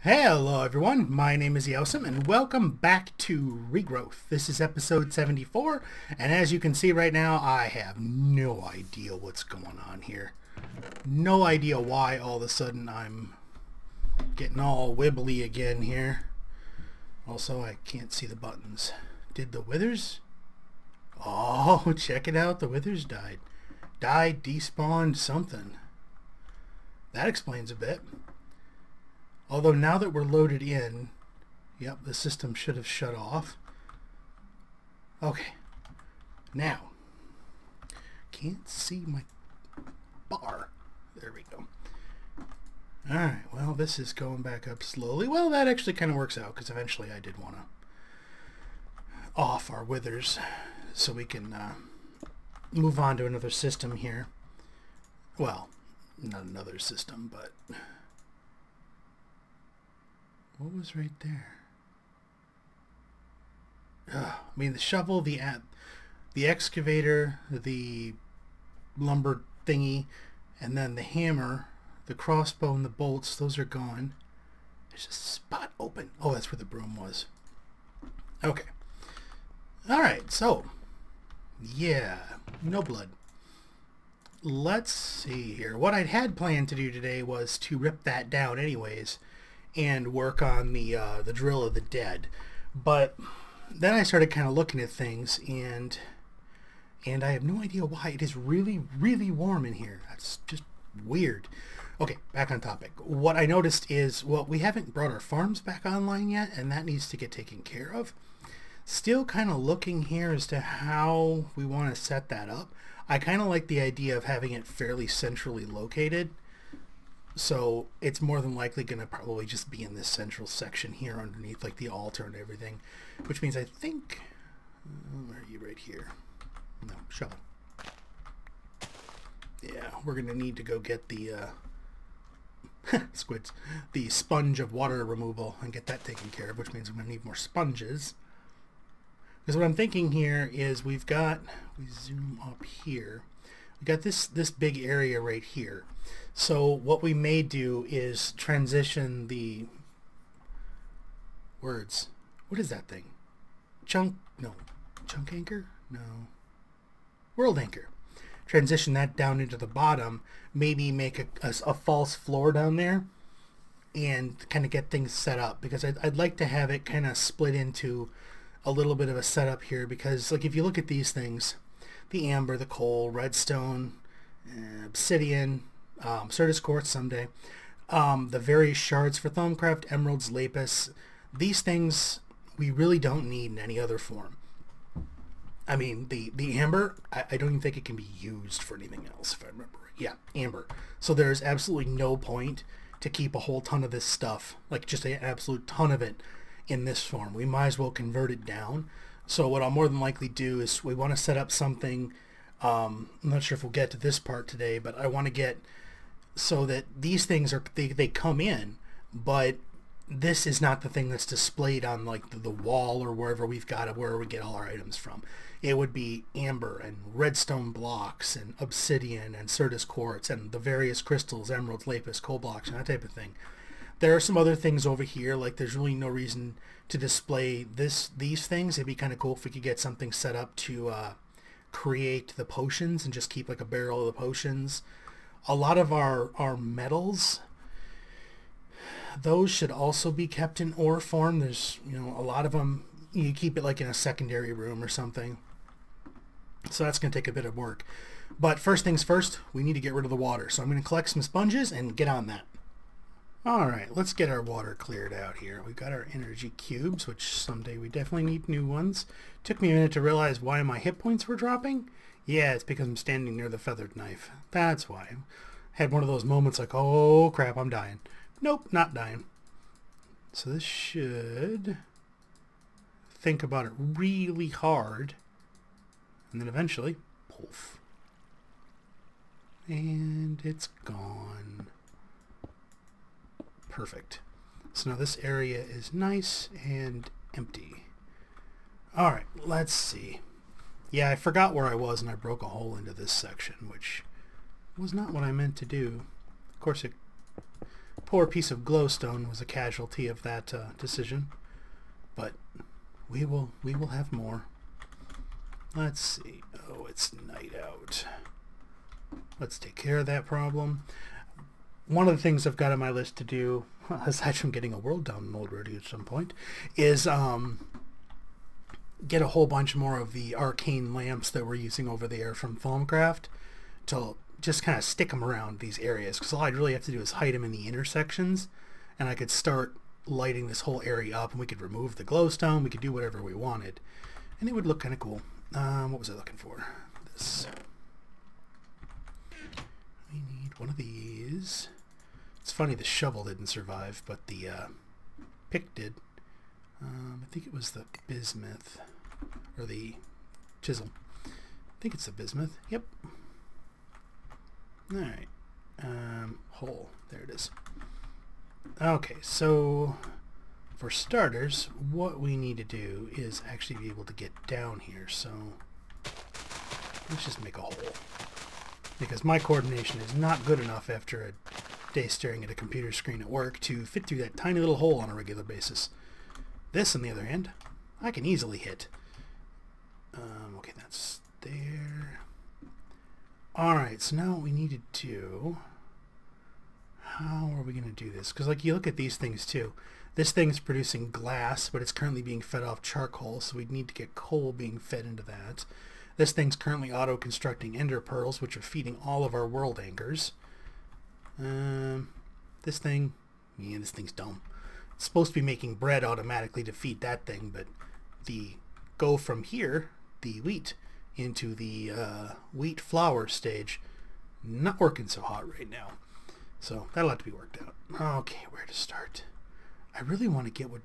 Hello everyone, my name is S01E074 and welcome back to Regrowth. This is episode 74, and as you can see right now, I have no idea what's going on here. No idea why all of a sudden I'm getting all wibbly again here. Also, I can't see the buttons. Did the withers? Oh, check it out, the withers died. Died, despawned, something. That explains a bit. Although now that we're loaded in, yep, the system should have shut off. Okay, now, can't see my bar. There we go. Alright, well, this is going back up slowly. Well, that actually kind of works out, because eventually I did want to off our withers so we can move on to another system here. Well, not another system, but... what was right there? I mean, the shovel, the excavator, the lumber thingy, and then the hammer, the crossbow, and the bolts, those are gone. There's a spot open. Oh, that's where the broom was. Okay. Alright, so, yeah, no blood. Let's see here. What I had planned to do today was to rip that down anyways, and work on the drill of the dead. But then I started kind of looking at things, and I have no idea why. It is really, really warm in here. That's just weird. Okay, back on topic. What I noticed is, well, we haven't brought our farms back online yet, and that needs to get taken care of. Still kind of looking here as to how we want to set that up. I kind of like the idea of having it fairly centrally located. So it's more than likely going to probably just be in this central section here underneath like the altar and everything. Which means I think... where are you? Right here. No, shovel. Yeah, we're going to need to go get the... squids. The sponge of water removal and get that taken care of, which means I'm going to need more sponges. Because what I'm thinking here is we've got... we zoom up here. We got this big area right here. So what we may do is transition the words. What is that thing? Chunk anchor? No. World anchor. Transition that down into the bottom. Maybe make a false floor down there and kind of get things set up, because I'd like to have it kind of split into a little bit of a setup here, because like if you look at these things, the amber, the coal, redstone, obsidian, Certus quartz someday, the various shards for Thaumcraft, emeralds, lapis, these things we really don't need in any other form. I mean, the amber, I don't even think it can be used for anything else, if I remember right. Yeah, amber. So there's absolutely no point to keep a whole ton of this stuff, like just an absolute ton of it, in this form. We might as well convert it down. So what I'll more than likely do is we want to set up something, I'm not sure if we'll get to this part today, but I want to get so that these things are, they come in, but this is not the thing that's displayed on like the wall or wherever we've got it, where we get all our items from. It would be amber and redstone blocks and obsidian and Certus quartz and the various crystals, emeralds, lapis, coal blocks, and that type of thing. There are some other things over here, like there's really no reason to display these things. It'd be kind of cool if we could get something set up to create the potions and just keep like a barrel of the potions. A lot of our metals, those should also be kept in ore form. There's, you know, a lot of them, you keep it like in a secondary room or something. So that's going to take a bit of work. But first things first, we need to get rid of the water. So I'm going to collect some sponges and get on that. Alright, let's get our water cleared out here. We've got our energy cubes, which someday we definitely need new ones. Took me a minute to realize why my hit points were dropping. Yeah, it's because I'm standing near the feathered knife. That's why. Had one of those moments like, oh crap, I'm dying. Nope, not dying. So this should think about it really hard. And then eventually, poof. And it's gone. Perfect. So now this area is nice and empty. Alright, let's see. Yeah, I forgot where I was and I broke a hole into this section, which was not what I meant to do. Of course, it poor piece of glowstone was a casualty of that decision, but we will have more. Let's see. Oh, it's night out. Let's take care of that problem. One of the things I've got on my list to do, aside from getting a world download ready at some point, is get a whole bunch more of the arcane lamps that we're using over there from Thaumcraft to just kind of stick them around these areas, because all I'd really have to do is hide them in the intersections, and I could start lighting this whole area up, and we could remove the glowstone, we could do whatever we wanted, and it would look kind of cool. What was I looking for? This. We need one of these. It's funny the shovel didn't survive, but the pick did. I think it was the bismuth, or the chisel. I think it's the bismuth. Yep. Alright. Hole. There it is. Okay, so for starters, what we need to do is actually be able to get down here. So let's just make a hole, because my coordination is not good enough after a day staring at a computer screen at work to fit through that tiny little hole on a regular basis. This, on the other hand, I can easily hit. Okay, that's there. Alright, so now what we need to do... How are we going to do this? Because, like, you look at these things, too. This thing's producing glass, but it's currently being fed off charcoal, so we'd need to get coal being fed into that. This thing's currently auto-constructing ender pearls, which are feeding all of our world anchors. This thing... Yeah, this thing's dumb. It's supposed to be making bread automatically to feed that thing, but the go from here, the wheat, into the wheat flour stage, not working so hot right now. So that'll have to be worked out. Okay, where to start? I really want to get with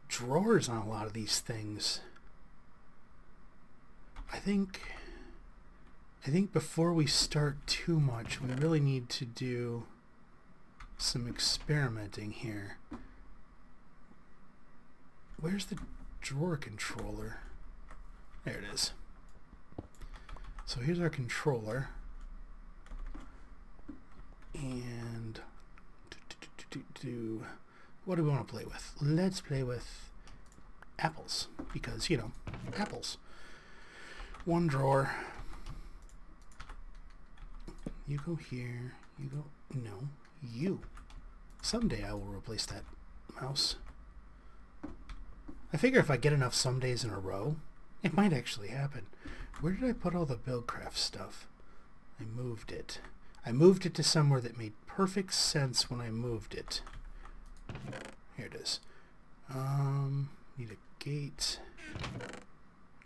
drawers on a lot of these things. I think before we start too much, we really need to do some experimenting here. Where's the drawer controller? There it is. So here's our controller. And what do we want to play with? Let's play with apples, because, you know, apples. One drawer. You go here. You go... No. You. Someday I will replace that mouse. I figure if I get enough some days in a row, it might actually happen. Where did I put all the Buildcraft stuff? I moved it. I moved it to somewhere that made perfect sense when I moved it. Here it is. Need a gate.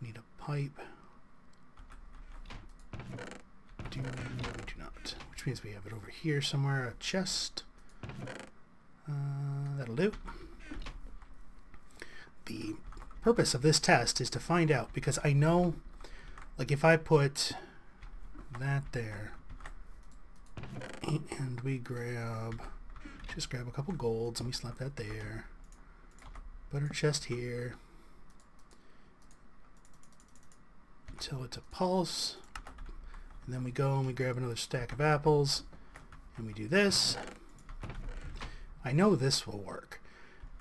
Need a pipe. We do not. Which means we have it over here somewhere. A chest. That'll do. The purpose of this test is to find out, because I know, like, if I put that there, and we just grab a couple golds, and we slap that there, put our chest here, until it's a pulse, and then we go and we grab another stack of apples, and we do this. I know this will work.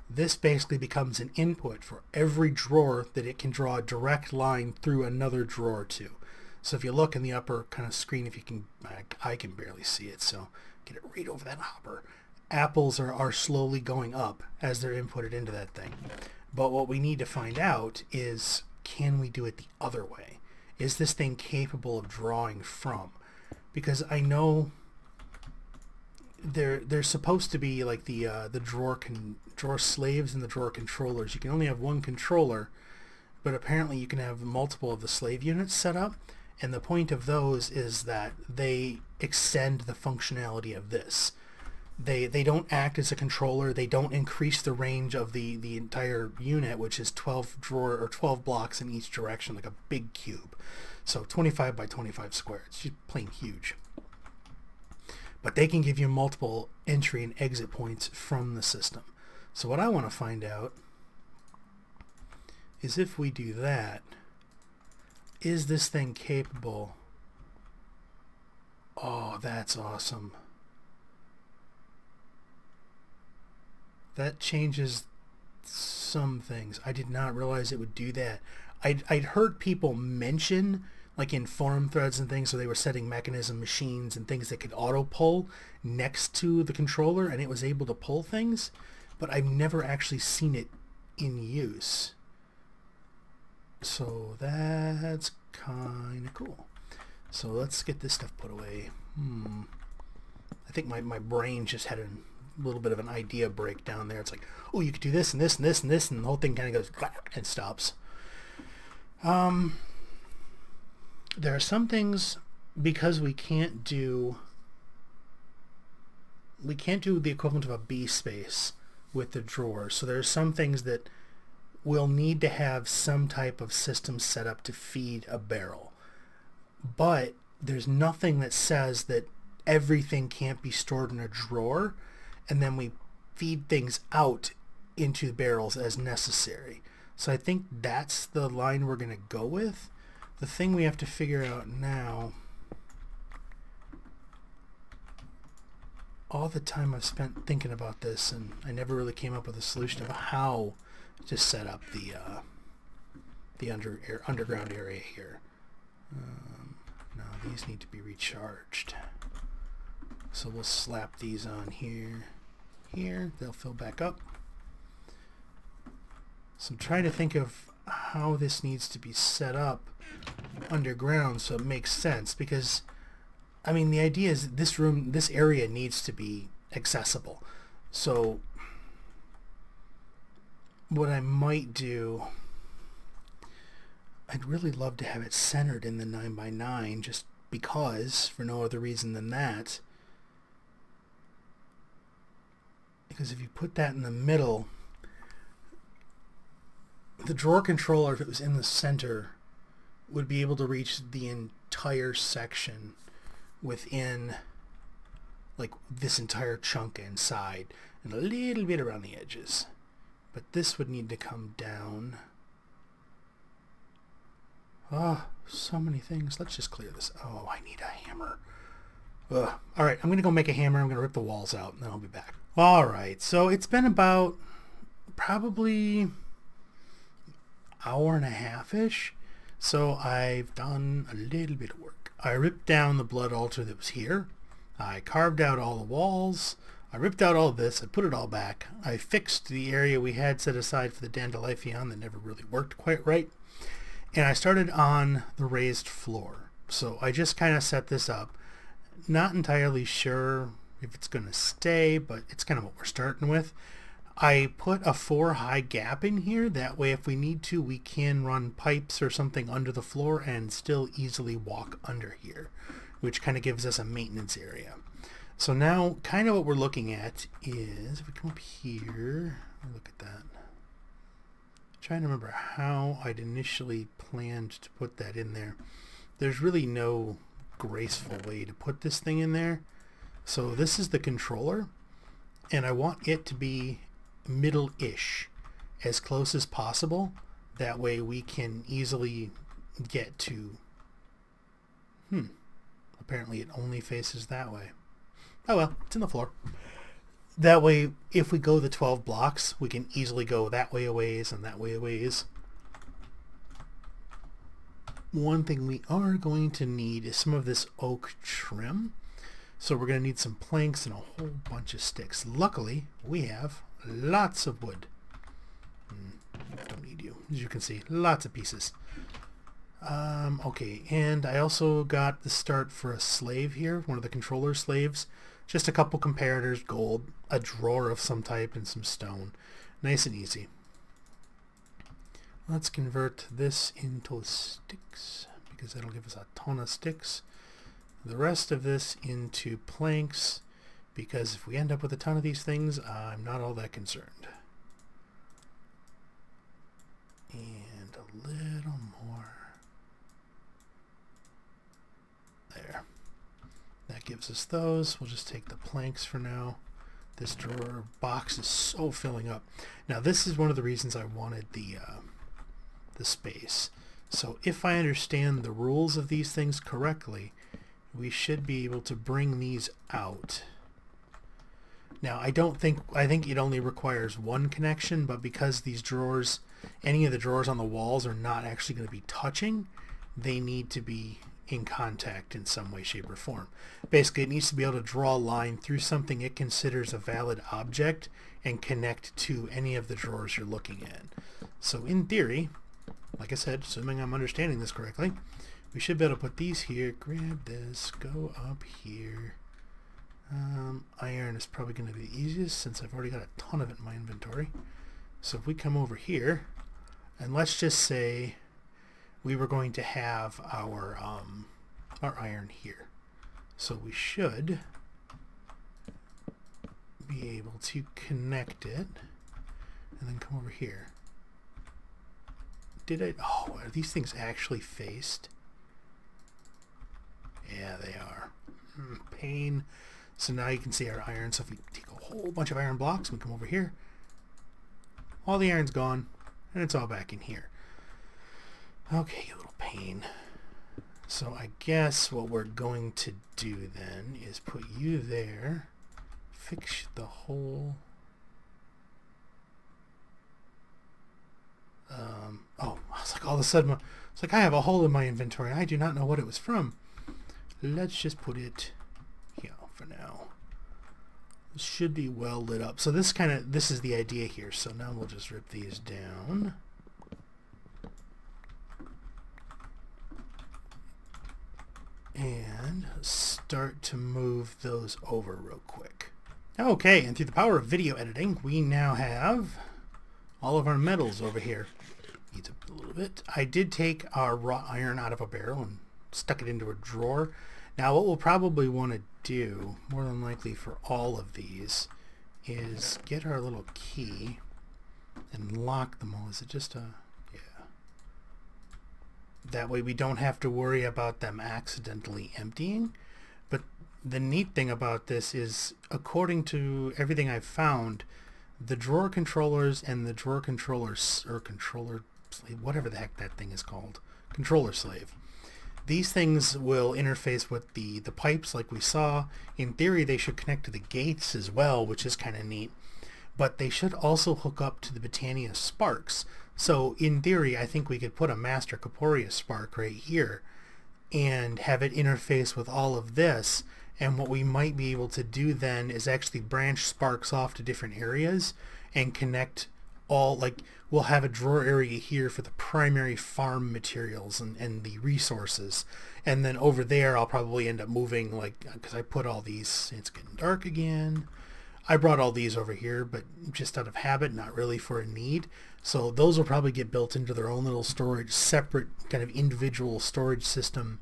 This basically becomes an input for every drawer that it can draw a direct line through another drawer to. So if you look in the upper kind of screen, if you can, I can barely see it, so get it right over that hopper. Apples are slowly going up as they're inputted into that thing. But what we need to find out is, can we do it the other way? Is this thing capable of drawing from? Because I know they're supposed to be like the drawer slaves and the drawer controllers. You can only have one controller, but apparently you can have multiple of the slave units set up, and the point of those is that they extend the functionality of this. They don't act as a controller. They don't increase the range of the entire unit, which is 12 blocks in each direction, like a big cube. So 25 by 25 square. It's just plain huge. But they can give you multiple entry and exit points from the system. So what I want to find out is, if we do that, is this thing capable? Oh, that's awesome. That changes some things. I did not realize it would do that. I'd heard people mention, like in forum threads and things, so they were setting mechanism machines and things that could auto pull next to the controller, and it was able to pull things, but I've never actually seen it in use. So that's kind of cool. So let's get this stuff put away. I think my brain just had a little bit of an idea breakdown there. It's like, oh, you could do this and this and this and this, and the whole thing kind of goes and stops. There are some things, because we can't do the equivalent of a B space with the drawer. So there's some things that we'll need to have some type of system set up to feed a barrel. But there's nothing that says that everything can't be stored in a drawer and then we feed things out into barrels as necessary. So I think that's the line we're going to go with. The thing we have to figure out now, all the time I've spent thinking about this, and I never really came up with a solution of how to set up the underground area here. No, these need to be recharged. So we'll slap these on here. They'll fill back up. So I'm trying to think of how this needs to be set up underground so it makes sense, because I mean the idea is this area needs to be accessible. So what I might do, I'd really love to have it centered in the 9x9 just because, for no other reason than that. Because if you put that in the middle, the drawer controller, if it was in the center, would be able to reach the entire section within like this entire chunk inside and a little bit around the edges. But this would need to come down. Oh, so many things. Let's just clear this. Oh, I need a hammer. Ugh. All right, I'm going to go make a hammer. I'm going to rip the walls out, and then I'll be back. All right, so it's been about probably hour and a half-ish. So I've done a little bit of work. I ripped down the blood altar that was here. I carved out all the walls. I ripped out all this. I put it all back. I fixed the area we had set aside for the Dandelion that never really worked quite right. And I started on the raised floor. So I just kind of set this up. Not entirely sure if it's going to stay, but it's kind of what we're starting with. I put a 4-high gap in here. That way, if we need to, we can run pipes or something under the floor and still easily walk under here, which kind of gives us a maintenance area. So now, kind of what we're looking at is, if we come up here, look at that. I'm trying to remember how I'd initially planned to put that in there. There's really no graceful way to put this thing in there. So this is the controller, and I want it to be middle-ish, as close as possible. That way we can easily get to... Apparently it only faces that way. Oh well, it's in the floor. That way, if we go the 12 blocks, we can easily go that way a ways and that way a ways. One thing we are going to need is some of this oak trim. So we're going to need some planks and a whole bunch of sticks. Luckily, we have lots of wood. Don't need you. As you can see, lots of pieces. Okay, and I also got the start for a slave here, one of the controller slaves. Just a couple comparators, gold, a drawer of some type, and some stone. Nice and easy. Let's convert this into sticks, because that'll give us a ton of sticks. The rest of this into planks, because if we end up with a ton of these things, I'm not all that concerned. And a little more. There. That gives us those. We'll just take the planks for now. This drawer box is so filling up. Now this is one of the reasons I wanted the space. So if I understand the rules of these things correctly, we should be able to bring these out. Now, I think it only requires one connection, but because these drawers, any of the drawers on the walls are not actually going to be touching, they need to be in contact in some way, shape, or form. Basically, it needs to be able to draw a line through something it considers a valid object and connect to any of the drawers you're looking at. So in theory, like I said, assuming I'm understanding this correctly, we should be able to put these here, grab this, go up here. Iron is probably going to be the easiest since I've already got a ton of it in my inventory. So if we come over here, and let's just say we were going to have our iron here. So we should be able to connect it and then come over here. Oh, are these things actually faced? Yeah, they are. Pain. So now you can see our iron. So if we take a whole bunch of iron blocks and we come over here, all the iron's gone and it's all back in here. Okay, you little pain. So I guess what we're going to do then is put you there, fix the whole... oh, I was like, all of a sudden, it's like I have a hole in my inventory. I do not know what it was from. Let's just put it here for now. This should be well lit up. So this is the idea here. So now we'll just rip these down. And start to move those over real quick. Okay, and through the power of video editing, we now have all of our metals over here. Needs a little bit. I did take our raw iron out of a barrel and stuck it into a drawer. Now what we'll probably want to do, more than likely for all of these, is get our little key and lock them all. Is it just a... yeah. That way we don't have to worry about them accidentally emptying. But the neat thing about this is, according to everything I've found, the drawer controllers and the drawer controllers, or controller slave, whatever the heck that thing is called, controller slave, these things will interface with the pipes like we saw. In theory, they should connect to the gates as well, which is kind of neat. But they should also hook up to the Britannia sparks. So in theory, I think we could put a master Corporeus spark right here and have it interface with all of this. And what we might be able to do then is actually branch sparks off to different areas and connect all, like we'll have a drawer area here for the primary farm materials and the resources. And then over there, I'll probably end up moving, like, because I put all these, it's getting dark again. I brought all these over here, but just out of habit, not really for a need. So those will probably get built into their own little storage, separate kind of individual storage system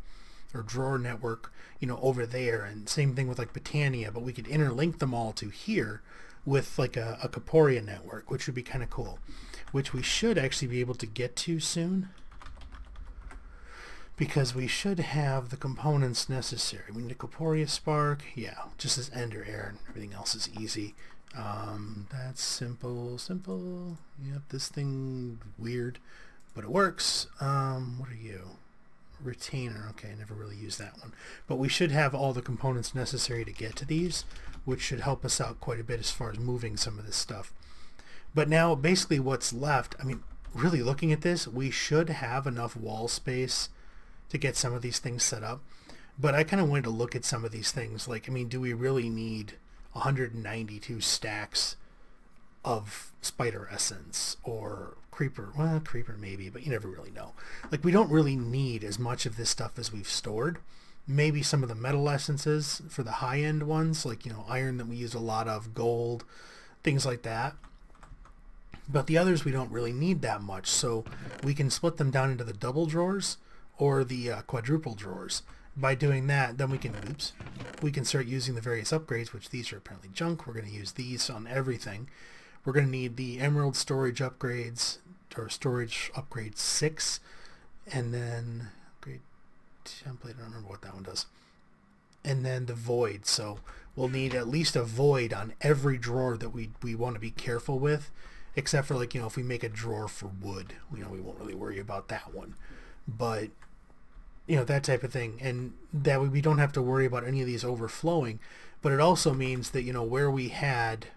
or drawer network, you know, over there. And same thing with like Britannia, but we could interlink them all to here with like a Corporea network, which would be kind of cool, which we should actually be able to get to soon, because we should have the components necessary. We need a Corporea spark, yeah, just as ender air, and everything else is easy. That's simple. Yep, this thing weird, but it works. What are you? Retainer. Okay, I never really used that one, but we should have all the components necessary to get to these, which should help us out quite a bit as far as moving some of this stuff. But now basically what's left, I mean, really looking at this, we should have enough wall space to get some of these things set up. But I kind of wanted to look at some of these things, like, I mean, do we really need 192 stacks of spider essence or creeper? Well, creeper maybe, but you never really know. Like, we don't really need as much of this stuff as we've stored. Maybe some of the metal essences for the high-end ones, like, you know, iron that we use a lot of, gold, things like that. But the others we don't really need that much, so we can split them down into the double drawers or the quadruple drawers. By doing that, then we can start using the various upgrades, which these are apparently junk. We're going to use these on everything. We're going to need the emerald storage upgrades, or storage upgrade 6, and then upgrade template, I don't remember what that one does. And then the void, so we'll need at least a void on every drawer that we want to be careful with, except for, like, you know, if we make a drawer for wood, you know, we won't really worry about that one. But, you know, that type of thing. And that way we don't have to worry about any of these overflowing. But it also means that, where we had,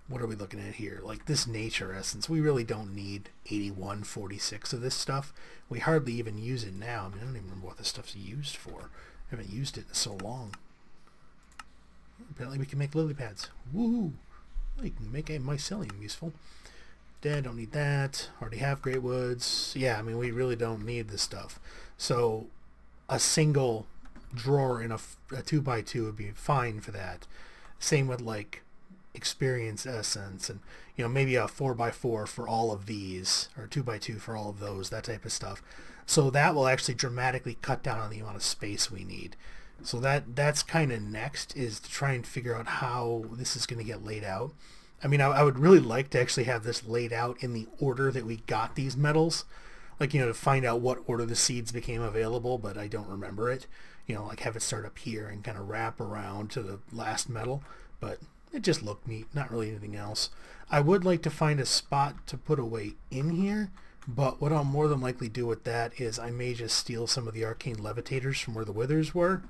what are we looking at here? Like this nature essence, we really don't need 8146 of this stuff. We hardly even use it now. I mean, I don't even remember what this stuff's used for. I haven't used it in so long. Apparently we can make lily pads. Woohoo! You can make a mycelium useful. Don't need that. Already have great woods. Yeah, I mean, we really don't need this stuff. So a single drawer in a 2x2 would be fine for that. Same with like experience essence and maybe a 4x4 for all of these, or 2x2 for all of those, that type of stuff. So that will actually dramatically cut down on the amount of space we need. So that's kind of next, is to try and figure out how this is going to get laid out. I mean, I would really like to actually have this laid out in the order that we got these metals, like, to find out what order the seeds became available, but I don't remember it. Like have it start up here and kind of wrap around to the last metal, but it just looked neat, not really anything else. I would like to find a spot to put away in here, but what I'll more than likely do with that is I may just steal some of the arcane levitators from where the withers were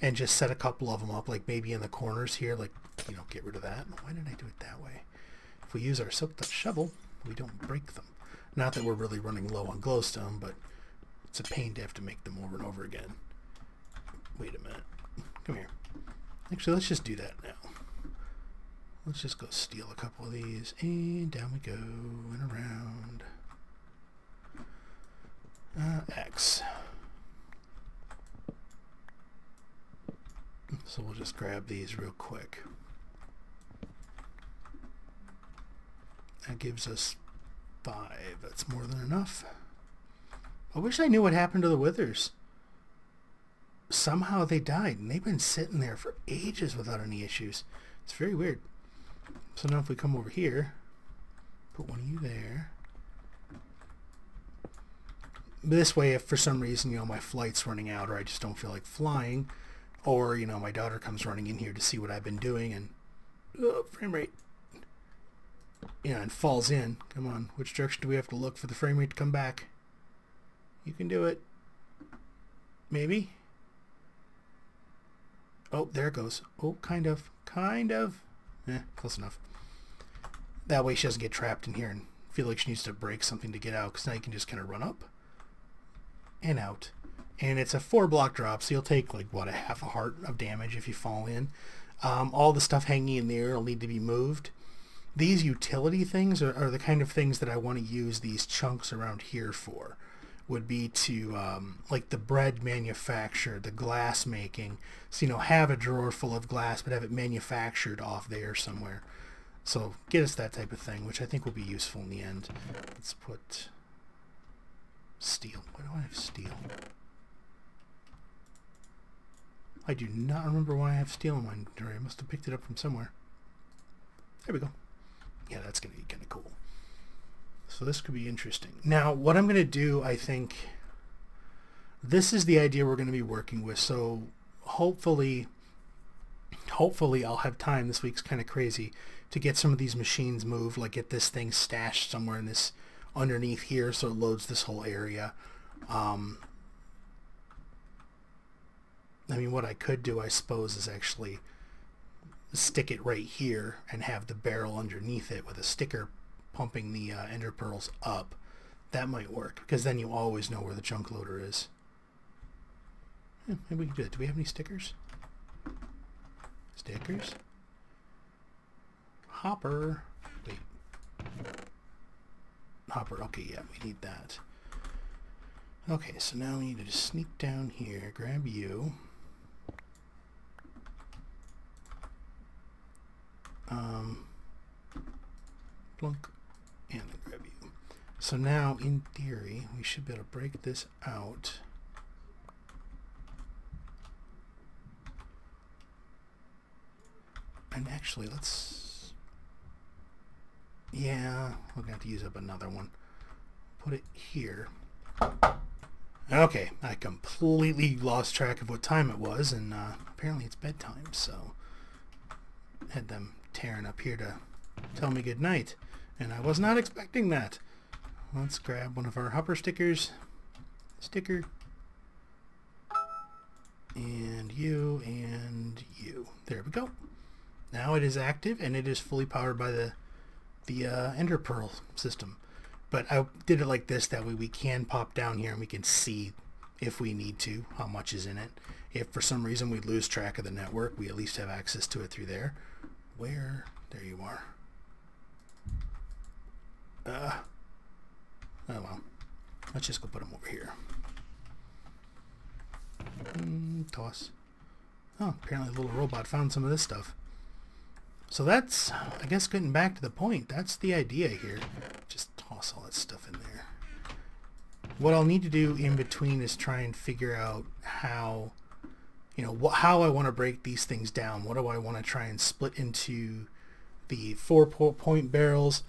and just set a couple of them up, like maybe in the corners here, like, get rid of that. Why did I do it that way? If we use our soaked up shovel, we don't break them. Not that we're really running low on glowstone, but it's a pain to have to make them over and over again. Wait a minute. Come here. Actually, let's just do that now. Let's just go steal a couple of these, and down we go, and around. X. So we'll just grab these real quick. That gives us 5. That's more than enough. I wish I knew what happened to the withers. Somehow they died, and they've been sitting there for ages without any issues. It's very weird. So now if we come over here, put one of you there. This way, if for some reason, my flight's running out, or I just don't feel like flying, or, my daughter comes running in here to see what I've been doing, and, frame rate. And falls in. Come on, which direction do we have to look for the frame rate to come back? You can do it. Maybe? Oh, there it goes. Oh, kind of. Close enough. That way she doesn't get trapped in here and feel like she needs to break something to get out, because now you can just kind of run up and out. And it's a 4-block drop, so you'll take like, what, a half a heart of damage if you fall in. All the stuff hanging in there will need to be moved. These utility things are the kind of things that I want to use these chunks around here for. Would be to, like the bread manufacture, the glass making. So, have a drawer full of glass, but have it manufactured off there somewhere. So, get us that type of thing, which I think will be useful in the end. Let's put steel. Why do I have steel? I do not remember why I have steel in my inventory. I must have picked it up from somewhere. There we go. Yeah, that's going to be kind of cool. So this could be interesting. Now, what I'm going to do, I think, this is the idea we're going to be working with. So hopefully I'll have time. This week's kind of crazy to get some of these machines moved, like get this thing stashed somewhere in this underneath here so it loads this whole area. I mean, what I could do, I suppose, is actually stick it right here and have the barrel underneath it with a sticker pumping the ender pearls up. That might work, because then you always know where the chunk loader is. Yeah, maybe we can do it. Do we have any stickers? Stickers? Hopper. Wait. Hopper. Okay, yeah, we need that. Okay, so now we need to just sneak down here, grab you. Plunk, and then grab you. So now, in theory, we should be able to break this out. And actually, let's... Yeah, we're going to have to use up another one. Put it here. Okay, I completely lost track of what time it was, and apparently it's bedtime, so... had them tearing up here to tell me good night, and I was not expecting that. Let's grab one of our hopper stickers. Sticker. and you, and you. There we go. Now it is active, and it is fully powered by the Ender Pearl system. But I did it like this, that way we can pop down here and we can see, if we need to, how much is in it. If for some reason we lose track of the network, we at least have access to it through there. Where? There you are. Oh well. Let's just go put them over here. Toss. Oh, apparently the little robot found some of this stuff. So that's, I guess, getting back to the point. That's the idea here. Just toss all that stuff in there. What I'll need to do in between is try and figure out how, how I want to break these things down. What do I want to try and split into the 4-point barrels?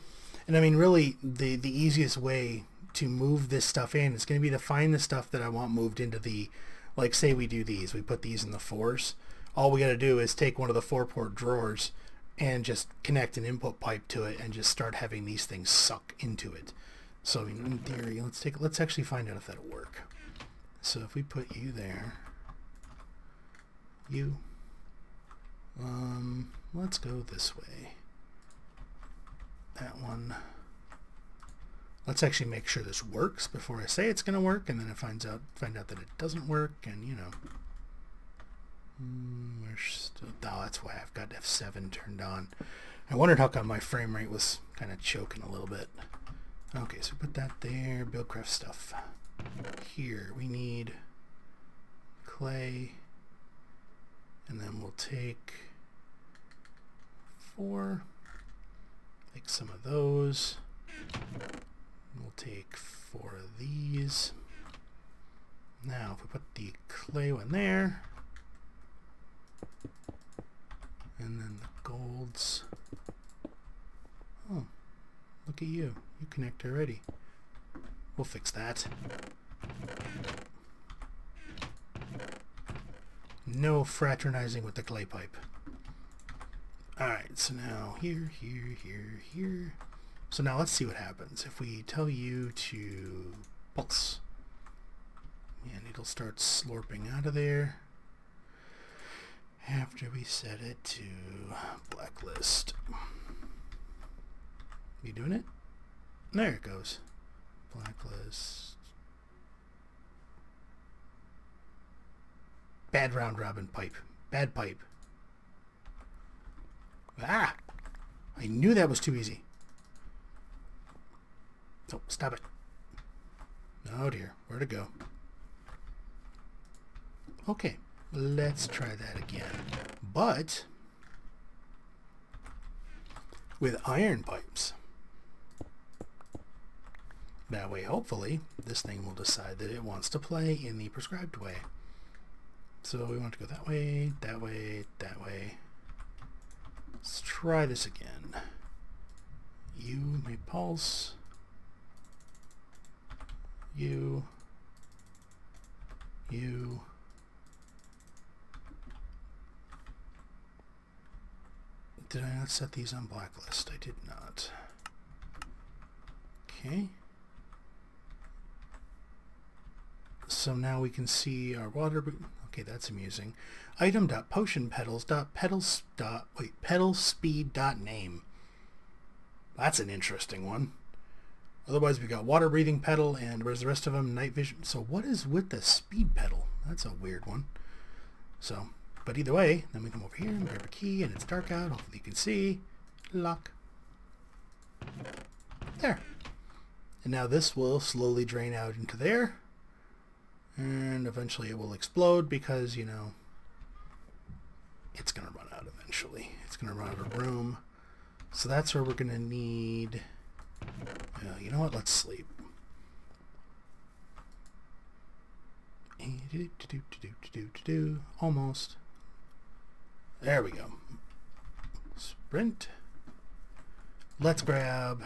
And I mean, really, the easiest way to move this stuff in is going to be to find the stuff that I want moved into the, like, say we do these. We put these in the 4s. All we got to do is take one of the 4-port drawers and just connect an input pipe to it and just start having these things suck into it. So in theory, let's actually find out if that'll work. So if we put you there, let's go this way. That one. Let's actually make sure this works before I say it's going to work, and then find out that it doesn't work, and we're still, oh, that's why I've got F7 turned on. I wondered how come my frame rate was kind of choking a little bit. Okay, so put that there. Buildcraft stuff. Here we need clay, and then we'll take 4. Take some of those. We'll take 4 of these. Now, if we put the clay one there, and then the golds. Oh, look at you. You connect already. We'll fix that. No fraternizing with the clay pipe. Alright, so now here. So now let's see what happens. If we tell you to pulse, and it'll start slurping out of there after we set it to blacklist. You doing it? There it goes. Blacklist. Bad round robin pipe. Bad pipe. Ah! I knew that was too easy. Oh, stop it. Oh dear, where'd it go? Okay, let's try that again. But with iron pipes. That way, hopefully, this thing will decide that it wants to play in the prescribed way. So we want to go that way, that way, that way. Let's try this again. You may pulse. You. Did I not set these on blacklist? I did not. Okay. So now we can see our water. Okay, that's amusing. Item.potionpedals.pedal speed.name. That's an interesting one. Otherwise, we've got water breathing pedal, and where's the rest of them? Night vision. So what is with the speed pedal? That's a weird one. So, but either way, then we come over here and grab a key, and it's dark out. Hopefully you can see. Lock. There. And now this will slowly drain out into there. And eventually it will explode because, you know, it's going to run out eventually. It's going to run out of room. So that's where we're going to need... you know what? Let's sleep. Almost. There we go. Sprint. Let's grab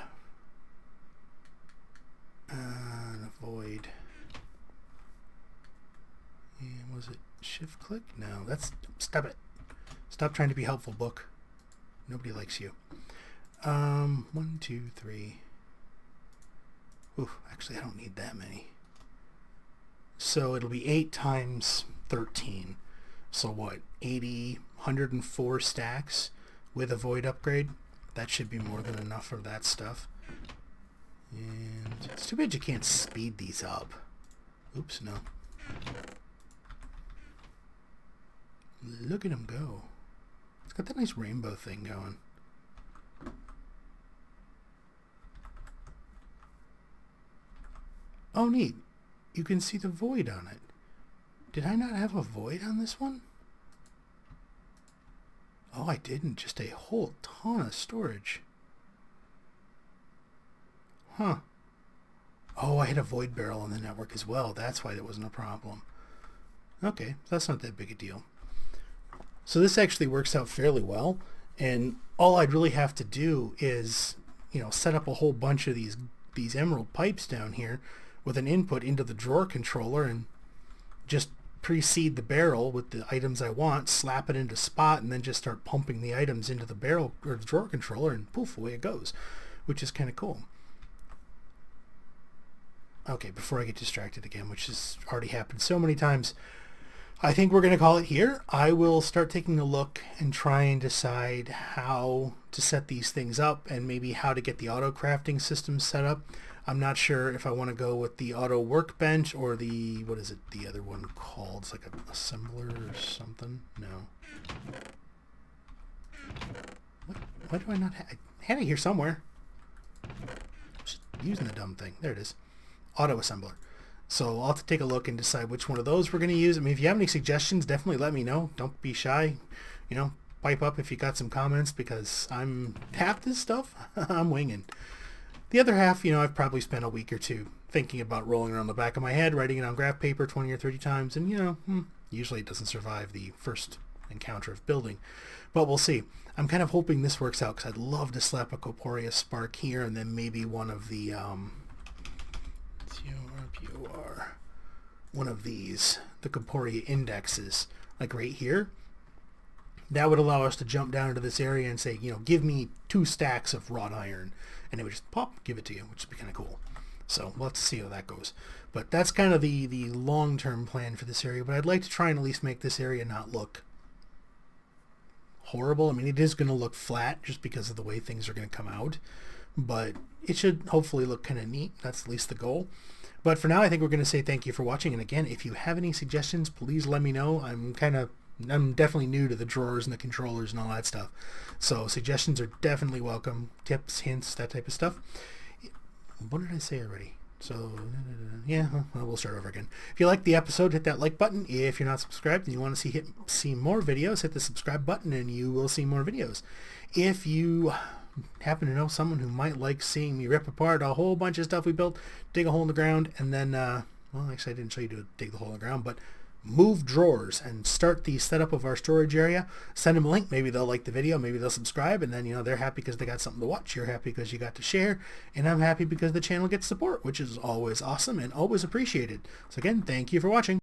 and avoid. And was it shift click? No, that's... Stop it. Stop trying to be helpful, book. Nobody likes you. 1, 2, 3. Ooh, actually, I don't need that many. So it'll be 8 times 13. So what, 80, 104 stacks with a void upgrade? That should be more than enough for that stuff. And it's too bad you can't speed these up. Oops, no. Look at him go. It's got that nice rainbow thing going. Oh, neat. You can see the void on it. Did I not have a void on this one? Oh, I didn't. Just a whole ton of storage. Huh. Oh, I had a void barrel on the network as well. That's why there wasn't a problem. Okay, that's not that big a deal. So this actually works out fairly well. And all I'd really have to do is, set up a whole bunch of these emerald pipes down here with an input into the drawer controller and just pre-seed the barrel with the items I want, slap it into spot, and then just start pumping the items into the barrel or the drawer controller, and poof, away it goes, which is kind of cool. Okay, before I get distracted again, which has already happened so many times, I think we're going to call it here. I will start taking a look and try and decide how to set these things up and maybe how to get the auto crafting system set up. I'm not sure if I want to go with the auto workbench or the, what is it, the other one called? It's like an assembler or something? No. Why do I not have, I had it here somewhere. Just using the dumb thing. There it is. Auto assembler. So I'll have to take a look and decide which one of those we're going to use. I mean, if you have any suggestions, definitely let me know. Don't be shy. Pipe up if you got some comments, because half this stuff I'm winging. The other half, I've probably spent a week or two thinking about rolling around the back of my head, writing it on graph paper 20 or 30 times, and, usually it doesn't survive the first encounter of building. But we'll see. I'm kind of hoping this works out, because I'd love to slap a Corporea Spark here, and then maybe one of the, one of these, the Corporea indexes, like right here. That would allow us to jump down into this area and say, give me 2 stacks of wrought iron, and it would just pop, give it to you, which would be kind of cool. So we'll have to see how that goes. But that's kind of the long-term plan for this area, but I'd like to try and at least make this area not look horrible. I mean, it is going to look flat just because of the way things are going to come out, but it should hopefully look kind of neat. That's at least the goal. But for now, I think we're going to say thank you for watching. And again, if you have any suggestions, please let me know. I'm definitely new to the drawers and the controllers and all that stuff. So suggestions are definitely welcome. Tips, hints, that type of stuff. What did I say already? So, yeah, well, we'll start over again. If you liked the episode, hit that like button. If you're not subscribed and you want to see more videos, hit the subscribe button and you will see more videos. If you happen to know someone who might like seeing me rip apart a whole bunch of stuff we built, dig a hole in the ground, and then, well, actually I didn't show you to dig the hole in the ground, but move drawers and start the setup of our storage area, send them a link. Maybe they'll like the video, maybe they'll subscribe, and then, they're happy because they got something to watch. You're happy because you got to share, and I'm happy because the channel gets support, which is always awesome and always appreciated. So again, thank you for watching.